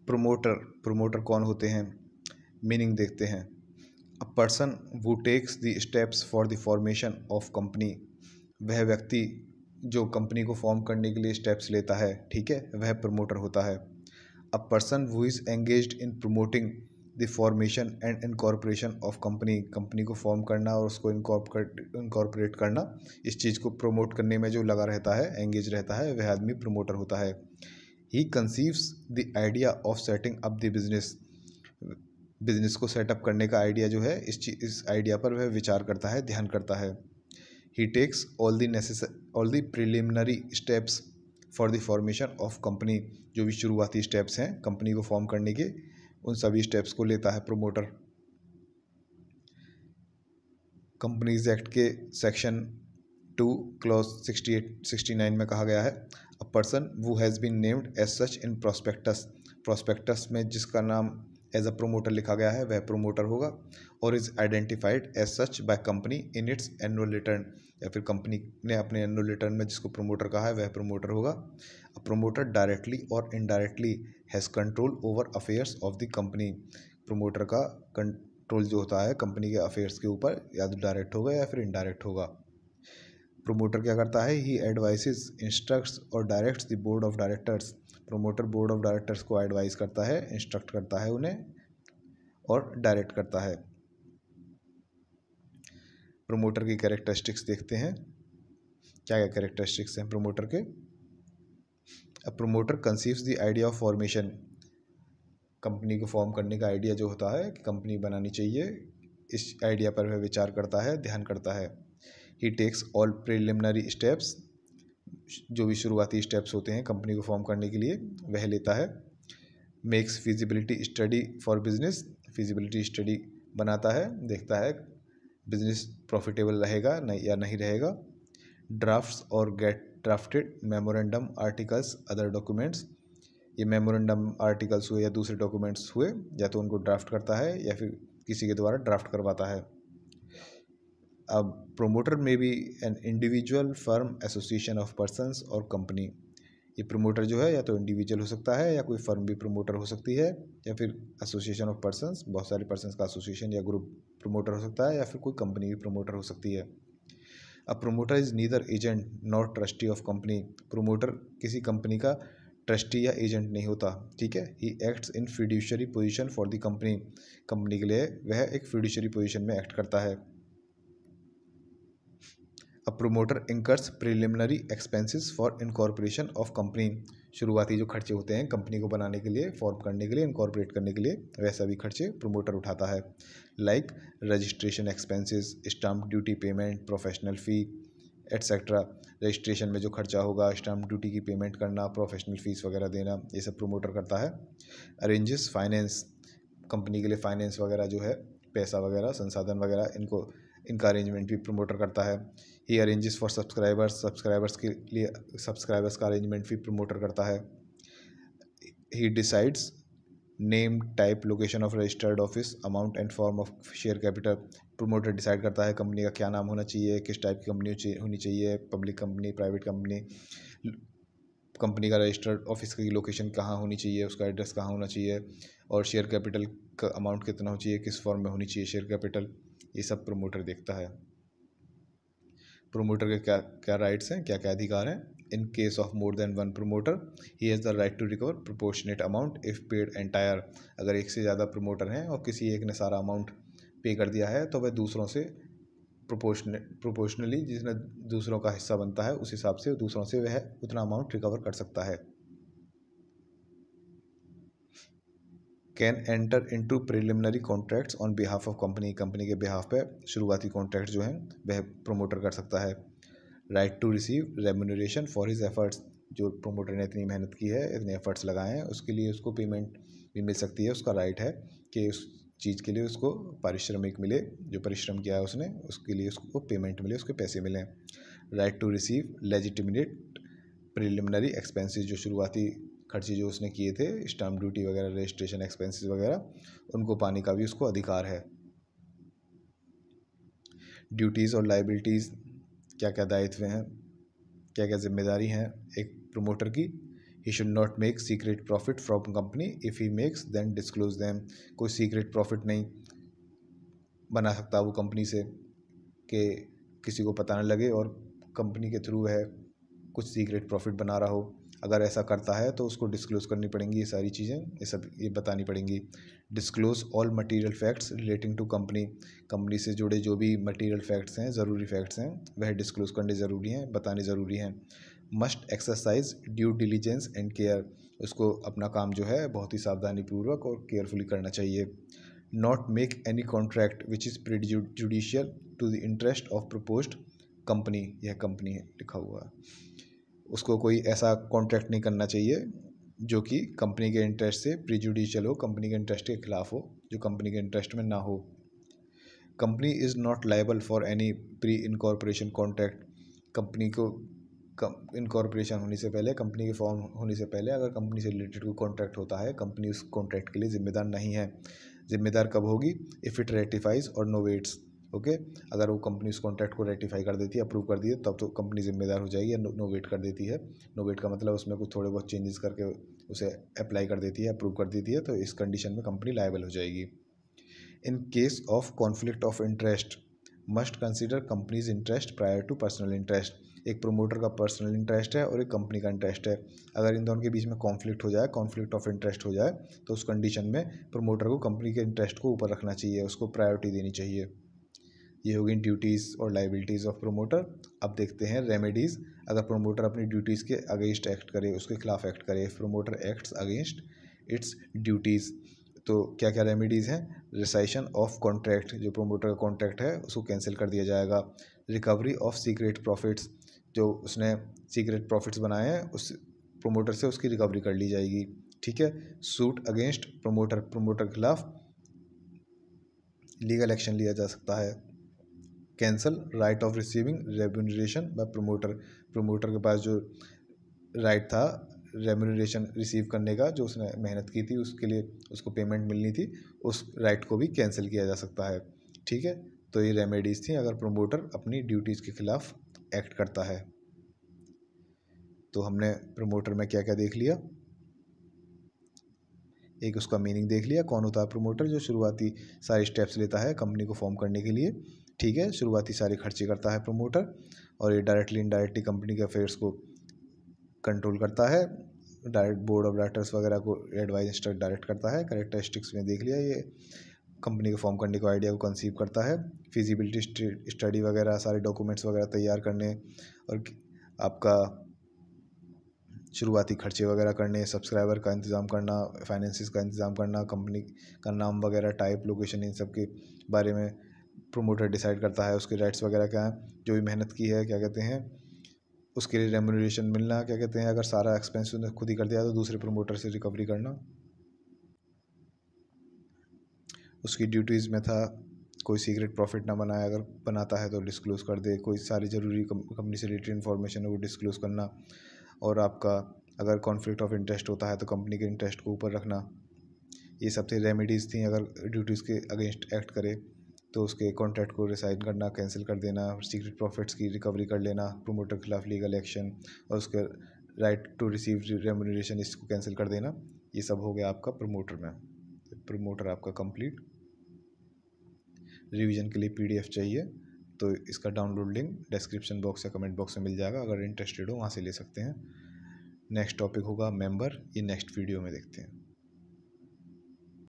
Promoter, promoter कौन होते हैं, मीनिंग देखते हैं। A person who takes the steps for the formation of company, वह व्यक्ति जो कंपनी को फॉर्म करने के लिए स्टेप्स लेता है, ठीक है, वह प्रमोटर होता है। A person who is engaged in promoting the formation and incorporation of company, company को फॉर्म करना और उसको इनकॉर्पोरेट करना, इस चीज़ को प्रमोट करने में जो लगा रहता है, एंगेज रहता है, वह आदमी प्रमोटर होता है। He conceives the idea of setting up the business, business को सेटअप करने का आइडिया जो है, इस आइडिया पर वह विचार करता है, ध्यान करता है। He takes all the preliminary steps for the formation of company, जो भी शुरुआती स्टेप्स हैं कंपनी को फॉर्म करने के, उन सभी स्टेप्स को लेता है प्रमोटर। कंपनीज एक्ट के सेक्शन 2 क्लॉज 68-69 में कहा गया है, a person who has been named as such in prospectus, prospectus में जिसका नाम एज अ प्रोमोटर लिखा गया है वह प्रोमोटर होगा। और is identified as such by company in its annual return, या फिर कंपनी ने अपने एनुअल रिटर्न में जिसको प्रोमोटर कहा है वह प्रोमोटर होगा। अ प्रोमोटर डायरेक्टली और indirectly has control over affairs of the company, promoter का कंट्रोल जो होता है कंपनी के अफेयर्स के ऊपर, या तो डायरेक्ट होगा या फिर इनडायरेक्ट होगा। प्रोमोटर क्या करता है, ही एडवाइसेस, इंस्ट्रक्ट्स और directs the board of directors, promoter board of directors को एडवाइस करता है, इंस्ट्रक्ट करता है उन्हें और डायरेक्ट करता है। प्रोमोटर की कैरेक्टरिस्टिक्स देखते हैं, क्या क्या कैरेक्टरिस्टिक्स हैं प्रोमोटर के। अब promoter conceives the idea of formation, company को फॉर्म करने का आइडिया जो होता है कि कंपनी बनानी चाहिए, इस आइडिया पर वह विचार करता है, ध्यान करता है। He takes all preliminary steps, जो भी शुरुआती स्टेप्स होते हैं कंपनी को फॉर्म करने के लिए वह लेता है। Makes feasibility study for business, feasibility study बनाता है, देखता है बिजनेस प्रॉफिटेबल रहेगा नहीं या नहीं रहेगा। ड्राफ्ट्स और get drafted memorandum articles other documents, ये मेमोरेंडम आर्टिकल्स हुए या दूसरे डॉक्यूमेंट्स हुए, या तो उनको ड्राफ्ट करता है या फिर किसी के द्वारा ड्राफ्ट करवाता है। अब promoter may be an individual, firm, association of persons और कंपनी, ये प्रमोटर जो है या तो इंडिविजुअल हो सकता है या कोई फर्म भी प्रमोटर हो सकती है, या फिर एसोसिएशन ऑफ पर्सन्स, बहुत सारे पर्सन्स का एसोसिएशन या ग्रुप प्रमोटर हो सकता है, या फिर कोई कंपनी भी प्रमोटर हो सकती है। अब promoter is neither agent not trustee of company, promoter किसी कंपनी का ट्रस्टी या एजेंट नहीं होता, ठीक है। He acts in fiduciary position for the company, company के लिए वह एक फिड्यूशरी पोजीशन में एक्ट करता है। A promoter incurs preliminary expenses for incorporation of company, शुरुआती जो खर्चे होते हैं कंपनी को बनाने के लिए, फॉर्म करने के लिए, इनकॉर्पोरेट करने के लिए, वैसा भी खर्चे प्रोमोटर उठाता है। Like registration expenses, stamp duty payment, professional fee etcetera, registration में जो खर्चा होगा, स्टाम्प ड्यूटी की पेमेंट करना, प्रोफेशनल फ़ीस वगैरह देना, ये सब प्रोमोटर करता है। अरेंजेस फाइनेंस, कंपनी के लिए फाइनेंस वगैरह जो है, पैसा वगैरह, संसाधन वगैरह, इनका अरेंजमेंट भी प्रमोटर करता है। ही अरेंजेस फॉर सब्सक्राइबर्स, सब्सक्राइबर्स के लिए सब्सक्राइबर्स का अरेंजमेंट भी प्रमोटर करता है। He decides name, type, location of registered office, amount and form of share capital, promoter decide करता है कंपनी का क्या नाम होना चाहिए, किस टाइप की कंपनी होनी चाहिए, public company, private company, company का रजिस्टर्ड ऑफिस की लोकेशन कहाँ होनी चाहिए, उसका एड्रेस कहाँ होना चाहिए, और शेयर कैपिटल का अमाउंट कितना होना चाहिए, किस फॉर्म में होनी चाहिए शेयर कैपिटल, ये सब प्रमोटर देखता है। प्रोमोटर के क्या क्या राइट्स हैं, क्या क्या अधिकार हैं। In case of more than one promoter he has the right to recover proportionate amount if paid entire, अगर एक से ज़्यादा प्रोमोटर हैं और किसी एक ने सारा अमाउंट पे कर दिया है तो वह दूसरों से प्रोपोर्शनली, जिसमें दूसरों का हिस्सा बनता है उस हिसाब से दूसरों से वह उतना अमाउंट रिकवर कर सकता है। Can enter into preliminary contracts on behalf of company, company के बिहाफ पे शुरुआती कॉन्ट्रैक्ट जो हैं वह प्रमोटर कर सकता है। Right to receive remuneration for his efforts, जो प्रोमोटर ने इतनी मेहनत की है, इतने एफर्ट्स लगाए हैं, उसके लिए उसको पेमेंट भी मिल सकती है, उसका राइट है कि उस चीज़ के लिए उसको पारिश्रमिक मिले, जो परिश्रम किया है उसने उसके लिए उसको पेमेंट मिले, उसके पैसे मिलें। Right to receive legitimate preliminary expenses, जो शुरुआती खर्चे जो उसने किए थे, स्टाम्प ड्यूटी वगैरह, रजिस्ट्रेशन एक्सपेंसेस वगैरह, उनको पाने का भी उसको अधिकार है। ड्यूटीज़ और लाइबिलिटीज़, क्या क्या दायित्व हैं, क्या क्या जिम्मेदारी हैं एक प्रोमोटर की। He should not make secret profit from company, if he makes then disclose them. कोई सीक्रेट प्रॉफिट नहीं बना सकता वो कंपनी से कि किसी को पता न लगे और कंपनी के थ्रू है कुछ सीक्रेट प्रॉफिट बना रहा हो। अगर ऐसा करता है तो उसको डिस्क्लोज करनी पड़ेंगी ये सारी चीज़ें, ये बतानी पड़ेंगी। Disclose all material facts relating to company, company से जुड़े जो भी मटेरियल फैक्ट्स हैं, ज़रूरी फैक्ट्स हैं, वह डिस्क्लोज करने ज़रूरी हैं, बताने ज़रूरी हैं। Must exercise due diligence and care, उसको अपना काम जो है बहुत ही सावधानीपूर्वक और केयरफुली करना चाहिए। Not make any contract which is prejudicial to the interest of proposed company, यह कंपनी है लिखा हुआ है, उसको कोई ऐसा कॉन्ट्रैक्ट नहीं करना चाहिए जो कि कंपनी के इंटरेस्ट से प्रिजुडिशियल हो, कंपनी के इंटरेस्ट के खिलाफ हो, जो कंपनी के इंटरेस्ट में ना हो। Company is not liable for any pre incorporation contract, company को इनकॉर्पोरेशन होने से पहले, कंपनी के फॉर्म होने से पहले अगर कंपनी से रिलेटेड कोई कॉन्ट्रैक्ट होता है, कंपनी उस कॉन्ट्रैक्ट के लिए जिम्मेदार नहीं है। जिम्मेदार कब होगी? इफ़ इट रेटिफाइज और नोवेट्स, ओके, अगर वो कंपनी उस कॉन्ट्रैक्ट को रेटिफाई कर देती है, अप्रूव कर दी है, तब तो कंपनी जिम्मेदार हो जाएगी, या नोवेट कर देती है। नोवेट का मतलब उसमें कुछ थोड़े बहुत चेंजेस करके उसे अप्लाई कर देती है, अप्रूव कर देती है, तो इस कंडीशन में कंपनी लायबल हो जाएगी। In case of conflict of interest must consider company's interest prior to personal interest, एक प्रोमोटर का पर्सनल इंटरेस्ट है और एक कंपनी का इंटरेस्ट है, अगर इन दोनों के बीच में कॉन्फ्लिक्ट हो जाए, कॉन्फ्लिक्ट ऑफ इंटरेस्ट हो जाए, तो उस कंडीशन में प्रोमोटर को कंपनी के इंटरेस्ट को ऊपर रखना चाहिए, उसको प्रायोरिटी देनी चाहिए। ये होगी ड्यूटीज़ और लाइबिलिटीज़ ऑफ प्रोमोटर। अब देखते हैं रेमेडीज़, अगर प्रोमोटर अपनी ड्यूटीज़ के अगेंस्ट एक्ट करे, उसके खिलाफ एक्ट करे, promoter acts against it's duties, तो क्या क्या रेमेडीज़ हैं? रिसाइशन ऑफ कॉन्ट्रैक्ट, जो प्रोमोटर का कॉन्ट्रैक्ट है उसको कैंसिल कर दिया जाएगा। रिकवरी ऑफ सीक्रेट प्रॉफिट्स, जो उसने सीक्रेट प्रॉफिट्स बनाए हैं उस प्रोमोटर से उसकी रिकवरी कर ली जाएगी, ठीक है। सूट अगेंस्ट प्रोमोटर, प्रोमोटर के खिलाफ लीगल एक्शन लिया जा सकता है। Cancel right of receiving remuneration by promoter, promoter के पास जो राइट था रेम्यूनरेशन रिसीव करने का, जो उसने मेहनत की थी उसके लिए उसको पेमेंट मिलनी थी, उस राइट को भी कैंसिल किया जा सकता है, ठीक है। तो ये रेमेडीज़ थी अगर प्रोमोटर अपनी ड्यूटीज़ के खिलाफ एक्ट करता है। तो हमने प्रोमोटर में क्या क्या देख लिया, एक उसका मीनिंग देख लिया, कौन होता है प्रोमोटर, जो शुरुआती सारे स्टेप्स लेता है कंपनी को फॉर्म करने के लिए, ठीक है, शुरुआती सारे खर्चे करता है प्रोमोटर, और ये डायरेक्टली इनडायरेक्टली कंपनी के अफेयर्स को कंट्रोल करता है, डायरेक्ट बोर्ड ऑफ डायरेक्टर्स वगैरह को एडवाइस इंस्ट्रक्ट डायरेक्ट करता है। कैरेक्टरिस्टिक्स में देख लिया, ये कंपनी को फॉर्म करने को आइडिया को कंसीव करता है, फिजिबिलिटी स्टडी वगैरह सारे डॉक्यूमेंट्स वगैरह तैयार करने, और आपका शुरुआती खर्चे वगैरह करने, सब्सक्राइबर का इंतज़ाम करना, फाइनेंसिस का इंतज़ाम करना, कंपनी का नाम वगैरह, टाइप, लोकेशन, इन सब के बारे में प्रोमोटर डिसाइड करता है। उसके राइट्स वगैरह क्या हैं, जो भी मेहनत की है क्या कहते हैं उसके लिए रेम्यूनरेशन मिलना, क्या कहते हैं अगर सारा एक्सपेंस उसने खुद ही कर दिया तो दूसरे प्रोमोटर से रिकवरी करना। उसकी ड्यूटीज़ में था कोई सीक्रेट प्रॉफिट ना बनाए, अगर बनाता है तो डिस्क्लोज़ कर दे, कोई सारी ज़रूरी कंपनी से रिलेटेड इन्फॉर्मेशन है वो डिस्क्लोज़ करना, और आपका अगर कॉन्फ्लिक्ट ऑफ इंटरेस्ट होता है तो कंपनी के इंटरेस्ट को ऊपर रखना। ये सब थी रेमेडीज़ थी, अगर ड्यूटीज़ के अगेंस्ट एक्ट करे तो उसके कॉन्ट्रैक्ट को रिसाइन करना, कैंसिल कर देना, सीक्रेट प्रॉफिट्स की रिकवरी कर लेना, प्रोमोटर के खिलाफ लीगल एक्शन, और उसके राइट टू रिसीव रेम्यूनरेशन इसको कैंसिल कर देना। ये सब हो गया आपका प्रोमोटर में। प्रोमोटर आपका कंप्लीट। रिवीजन के लिए PDF चाहिए तो इसका डाउनलोड लिंक डिस्क्रिप्शन बॉक्स या कमेंट बॉक्स में मिल जाएगा, अगर इंटरेस्टेड हो वहाँ से ले सकते हैं। नेक्स्ट टॉपिक होगा मेंबर, ये नेक्स्ट वीडियो में देखते हैं।